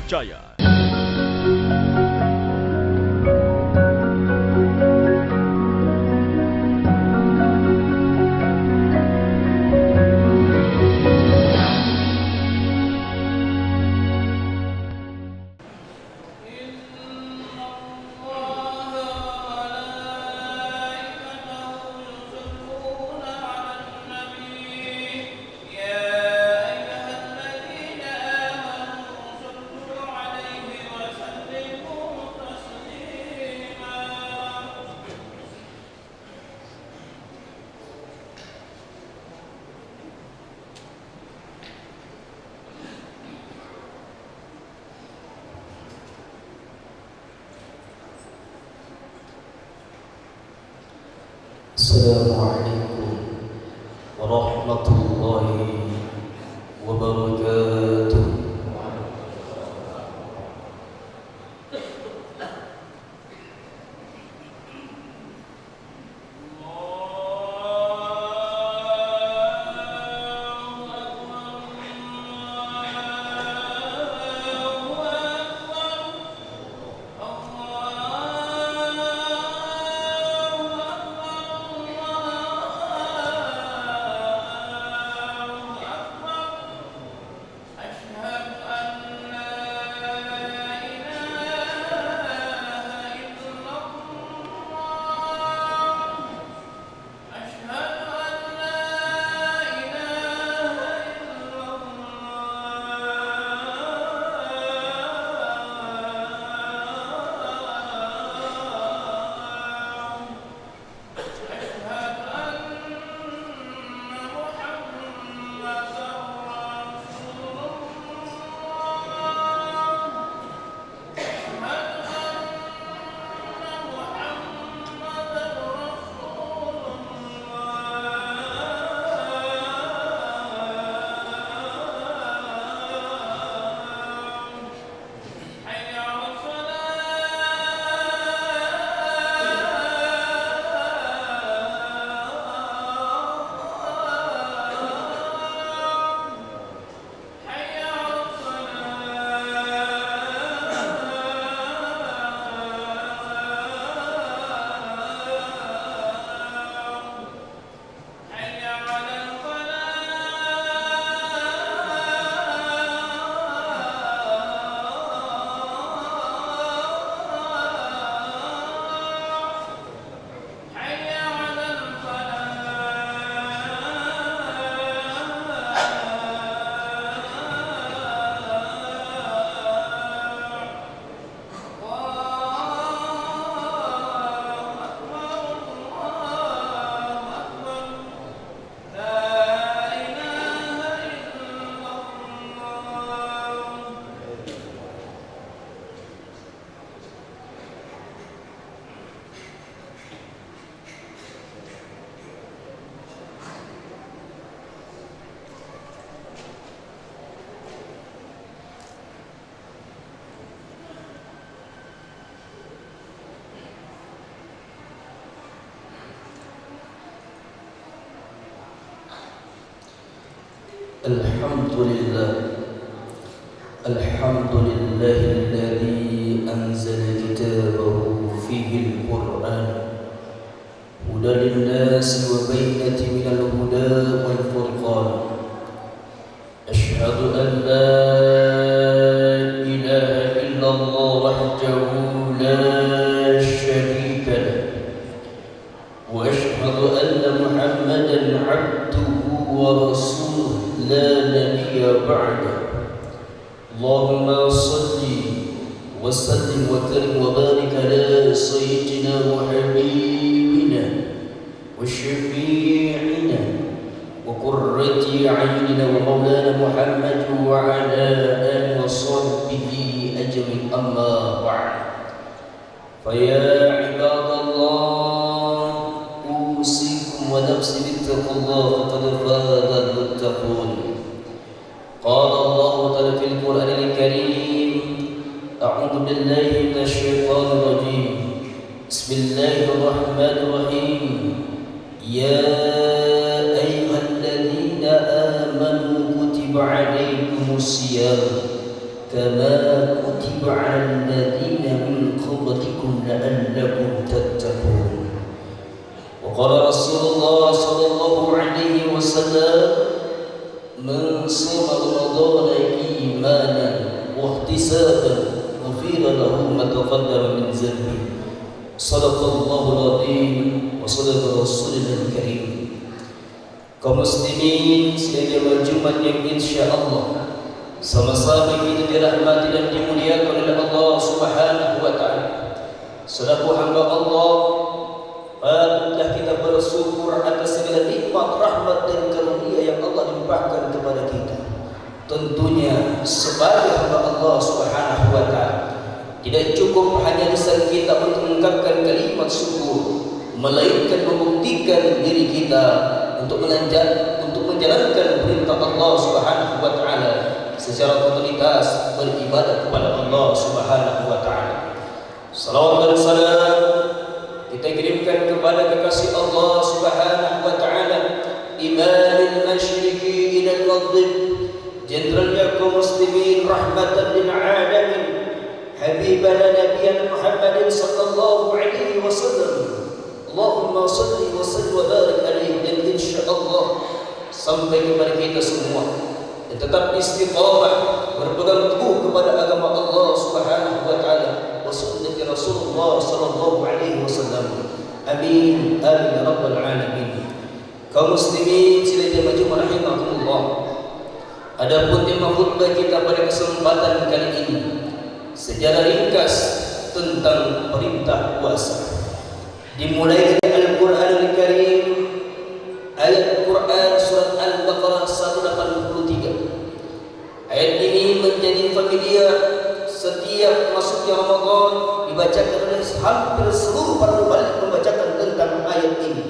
Jaya. Assalamualaikum warahmatullahi wabarakatuh. Alhamdulillahilladzi anzala kitabahu fihi al-Qur'an hudan lin-nasi wa bayyinatin minal huda wal furqan. Asyhadu an la ilaha illallah wahdahu la syarika lahu wa asyhadu anna Muhammadan 'abduhu wa rasuluhu la nabiyya ba'dahu. Allahumma salli wa sallim wa karim wa barik ala sayyidina wa habibina wa syafi'ina wa qurrati a'yunina wa maulana Muhammad wa ala alihi wa sahbihi ajma'in, amma ba'd. Fa ya ibadallah, usikum wa nafsi bittaqullah faqad faza al-muttaqun. قال الله تعالى في القرآن الكريم: أعوذ بالله من الشيطان الرجيم، بسم الله الرحمن الرحيم. يا أيها الذين آمنوا كتب عليكم الصيام كما كتب على الذين من قبلكم لعلكم تتقون. وقال رسول الله صلى الله عليه وسلم: من صام رمضان إيمانا واحتسابا غفر له ما تقدم من ذنبه. صدق الله العظيم وصدق رسوله الكريم. Kaum muslimin sebagai Jumat yang insyaallah sama-sama kita dirahmati dan dimuliakan oleh Allah Subhanahu wa taala. Selaku hamba Allah, patutlah kita bersyukur atas segala nikmat, rahmat dan karunia yang Allah limpahkan kepada kita. Tentunya sebagai hamba Allah Subhanahu wa taala, tidak cukup hanya lisan kita untuk mengungkapkan kalimat syukur, melainkan membuktikan diri kita untuk menjalankan perintah Allah Subhanahu wa taala secara totalitas, beribadah kepada Allah Subhanahu wa taala. Salawat dan salam kita kirimkan kepada kekasih Allah Subhanahu wa taala, imamil masyriqi ila al-maghrib, jenderalnya kaum muslimin, rahmatan lil alamin, habibana nabiyana Muhammadin sallallahu alaihi wasallam. Allahumma salli wa sallim wa barik alaihi. Dan insyaallah sampai kepada kita semua dan tetap istiqamah berpegang teguh kepada agama Allah Subhanahu wa taala wa sunnah Rasulullah sallallahu alaihi wasallam. Amin amin ya rabbal alamin. Kaum muslimin sidang jemaah rahimakumullah. Adapun tema khutbah kita pada kesempatan kali ini secara ringkas tentang perintah puasa. Dimulai dari Al-Quranul Karim, ayat Quran surat Al-Baqarah 183. Ayat ini menjadi familiar setiap masuknya Ramadan, dibacakan oleh hampir seluruh para mubalik membacakan tentang ayat ini.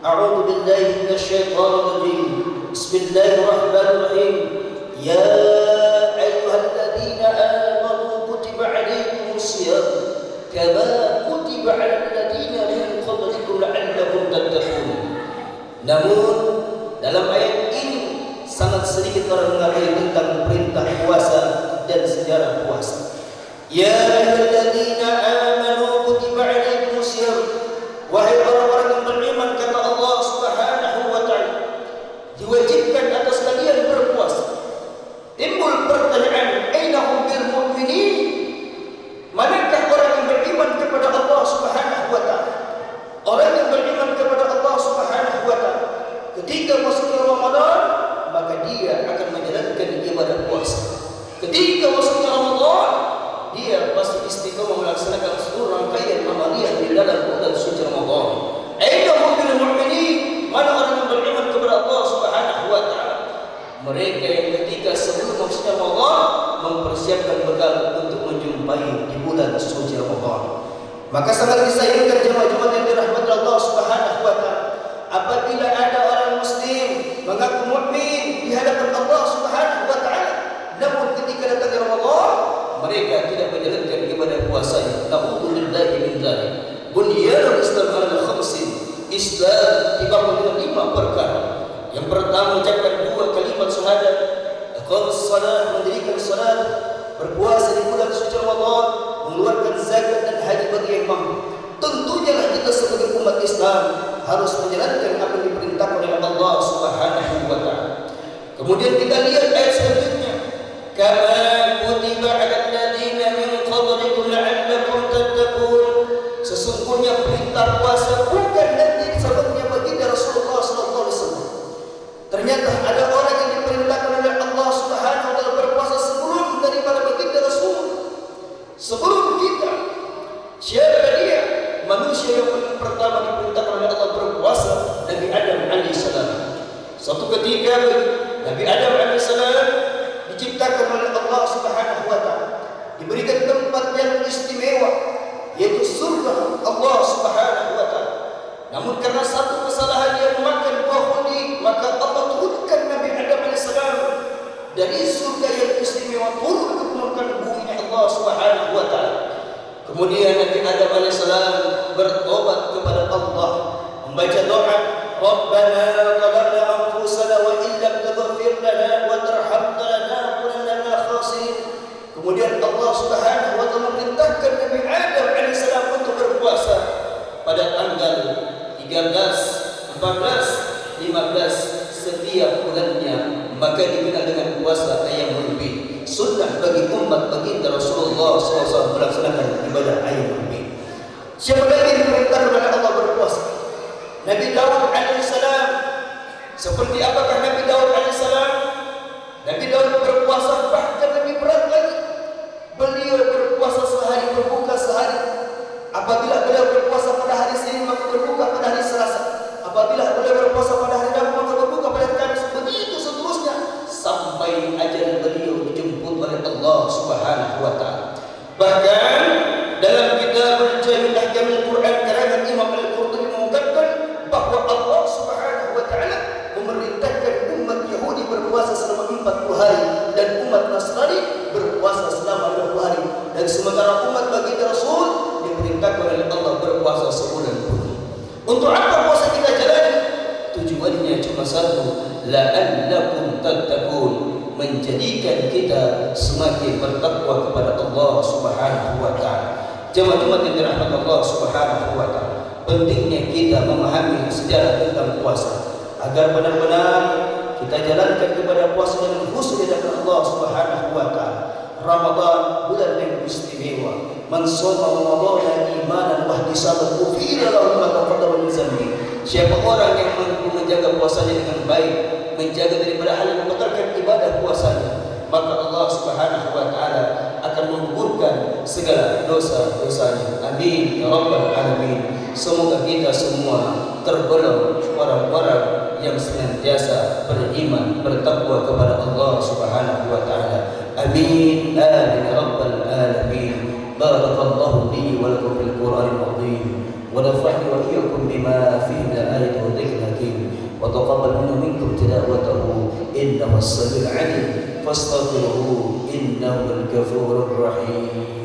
A'udzu billahi minasyaitonir rajim. Bismillahirrahmanirrahim. Ya ayyuhalladzina amanu kutiba 'alaikumus shiyam kama kutiba 'alal ladzina min qablikum la'allakum tattaqun. Namun dalam ayat ini sangat sedikit orang mengerti tentang perintah puasa dan sejarah puasa. Ya ayyuhalladzina amanu kutiba 'alaikumus shiyam. Wahai orang-orang yang beriman, kata Allah Subhanahu wa taala, diwajibkan atas kalian berpuasa. Timbul pertanyaan, ainahum bil mu'minin? Manakah orang yang beriman kepada Allah Subhanahu wa taala? Orang yang beriman kepada Allah Subhanahu wa taala ketika masuk Ramadan, maka dia akan menjalankan ibadah puasa. Ketika masuknya Ramadan, dia pasti istiqomah melaksanakan seluruh rangkaian amaliyah di dalam bulan suci Ramadan. Ainahum bil mu'minin? Mana orang yang beriman kepada Allah Subhanahu wa taala? Mereka yang ketika sebelum masuknya Ramadan mempersiapkan bekal untuk menjumpai di bulan suci Ramadan. Maka sangat disayangkan jemaah-jemaah yang dirahmati Allah Subhanahu wa taala, apabila ada orang muslim mengaku mukmin di hadapan Allah Subhanahu wa taala, namun ketika datang Ramadan mereka tidak menjalankan ibadah puasanya. Na'udzubillahi min dzalik. Bunyanul Islam 'ala khamsin. Islam dibangun dengan 5 perkara. Yang pertama, ucapkan 2 kalimat syahadat, iqamus shalah, mendirikan salat, berpuasa di bulan suci Ramadan, mengeluarkan zakat dan haji bagi yang mampu. Tentunya kita sebagai umat Islam harus menjalankan apa yang diperintahkan oleh Allah Subhanahu wa taala. Kemudian kita lihat ayat selanjutnya, kama kutiba 'alal ladzina min qablikum la'allakum tattaqun. Sesungguhnya perintah puasa bukan nanti sebabnya baginda Rasulullah sallallahu alaihi wasallam. Ternyata ada orang yang diperintahkan oleh Allah Subhanahu wa taala berpuasa sebelum daripada baginda Rasul. Sebelum kita. Siapa dia? Manusia yang pertama diperintahkan oleh Allah berpuasa, Nabi Adam alaihissalam. Suatu ketika Nabi Adam alaihissalam diciptakan oleh Allah Subhanahu wa taala, diberikan tempat yang istimewa, yaitu surga Allah Subhanahu wa taala. Namun karena satu kesalahan dia memakan buah khuldi, maka Allah turunkan Nabi Adam alaihissalam dari surga yang istimewa turun ke permukaan bumi Allah Subhanahu wa taala. Kemudian Nabi Adam alaihissalam bertobat kepada Allah, membaca doa, Rabbana zalamna anfusana wa illam taghfir lana wa tarhamna lanakunanna minal khasirin. Kemudian Allah Subhanahu wa taala memerintahkan Nabi Adam alaihissalam untuk berpuasa pada tanggal 13, 14, 15 setiap bulannya, maka dikenal dengan puasa Ayyamul Bid. Sunnah bagi umat baginda Rasulullah SAW melaksanakan ibadah Ayyamul Bid. Siapa lagi diperintahkan oleh Allah berpuasa? Nabi Daud alaihissalam. Seperti apakah Nabi Daud alaihissalam? Nabi Daud berpuasa bahkan lebih berat lagi. Beliau berpuasa sehari, berbuka sehari. Apabila beliau berpuasa pada hari Senin, maka berbuka pada hari Selasa. Apabila beliau berpuasa pada hari Rabu, maka berbuka pada hari Kamis. Begitu seterusnya sampai ajal beliau dijemput oleh Allah Subhanahu wa taala. Bahkan dalam kitab Al-Jami' Ahkamil Quran karangan Imam Al-Qurtubi mengungkapkan bahwa Allah Subhanahu wa taala memerintahkan umat Yahudi berpuasa selama 40 hari dan umat Nasrani berpuasa selama 20 hari, dan sementara umat baginda Rasul diperintahkan oleh Allah berpuasa sebulan penuh. Untuk apa puasa kita jalani? Tujuannya cuma satu, la'allakum tattaqun, menjadikan kita semakin bertakwa kepada Allah Subhanahu wa taala. Jemaah yang dirahmati Allah Subhanahu wa taala, pentingnya kita memahami sejarah tentang puasa agar benar-benar kita jalankan kepada puasa dengan khusyuk di hadapan Allah Subhanahu wa taala. Ramadan bulan yang istimewa. Man shoma Ramadan imanan wa ihtisaban ghufira lahu ma taqaddama min dhanbi. Siapa orang yang mampu menjaga puasanya dengan baik, menjaga daripada hal yang membatalkan ibadah puasanya, maka Allah Subhanahu wa taala akan menggugurkan segala dosa-dosanya. Amin ya rabbal alamin. Semoga kita semua tergolong orang-orang yang senantiasa beriman, bertakwa kepada Allah Subhanahu wa taala. Amin. Amin ya rabbal alamin. Barakallahu li wa lakum fil Qur'anil azim wa nafa'ani wa iyyakum bima fihi min al-ayati wa dhikril hakim wa taqabbal minna minkum tilawatahu innahu as-sami'ul 'alim fastaghfiruhu innahu al-ghafurur rahim.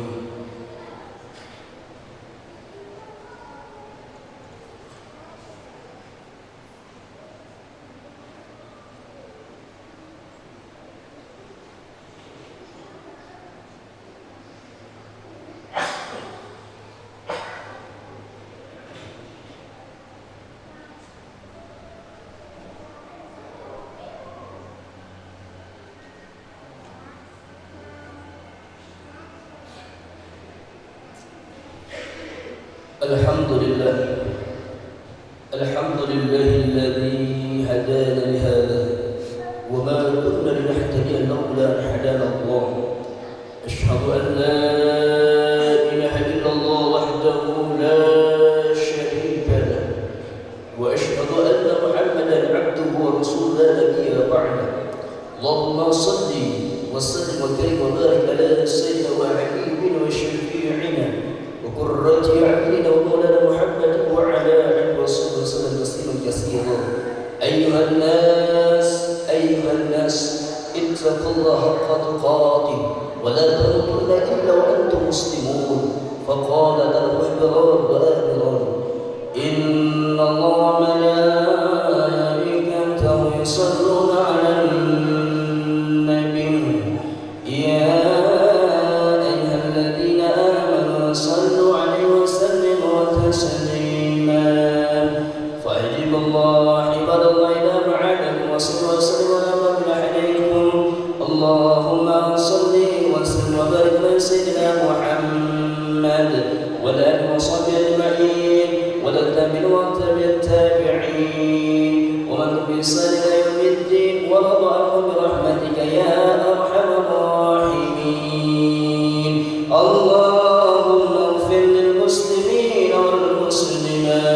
الحمد لله الذي هدانا لهذا وما كنا لنهتدي لولا أن هدانا الله. أشهد أن لا إله إلا الله وحده لا شريك له وأشهد أن محمدا عبده ورسوله لا نبي بعده. اللهم صل وسلم وكرم وبارك على سيدنا وحبيبنا وشفيعنا وقرة أعيننا ومولانا محمد وعلى آله وصحبه وسلم تسليما كثيرا. أيها الناس اتقوا الله حق تقاته ولا تموتن إلا وأنتم مسلمون. فقال له إبرار وآمرا إن الله ملائكته يصلون على النبي يا أيها الذين آمنوا صلوا عليه وسلموا تسليما. فأجب الله عباد الله إلى معادكم وصلوا وسلموا على من عليكم. اللهم صل وسلم وبارك على سيدنا محمد وعلى آله وصحبه أجمعين والتابعين والتابع التابعين ومن بإحسان إلى يوم الدين وارض عنهم برحمتك يا أرحم الراحمين. اللهم اغفر للمسلمين والمسلمات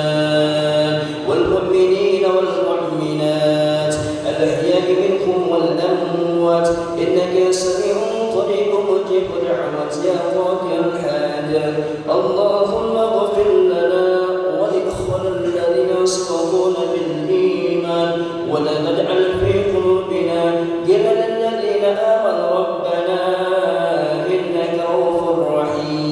والمؤمنين والمؤمنات الأحياء منهم والأموات إنك سميع قريب مجيب دعوات يا قاضي الحاجات. اللهم اغفر لنا ولإخواننا الذين سبقونا بالإيمان ولا تجعل في قلوبنا غلا للذين آمنوا ربنا إنك رؤوف رحيم.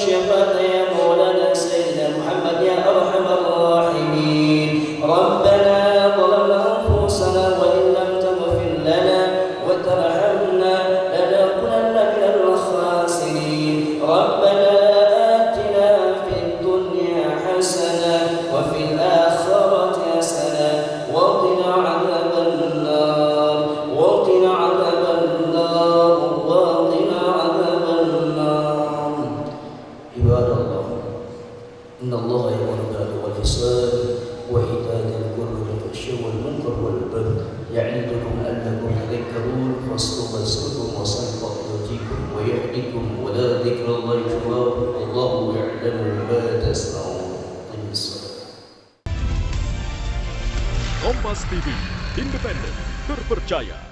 والشفاعة يا مولانا سيدنا محمد يا أرحم الراحمين. ربنا ظلمنا أنفسنا وإن لم تغفر لنا وترحمنا لنكونن من الخاسرين. ربنا آتنا في الدنيا حسنة وفي الآخرة حسنة وقنا عذاب النار وقنا عذاب النار وقنا عذاب النار. عباد الله، إن الله يأمر بالعدل والإحسان وإيتاء ذي القربى والفحشاء والمنكر والبغي يعظكم لعلكم تذكرون. فاذكروا يذكركم وصدق يؤتيكم ويهديكم ولا ذكر الله أكبر والله يعلم ما تصنعون. Kompas TV, independen, terpercaya.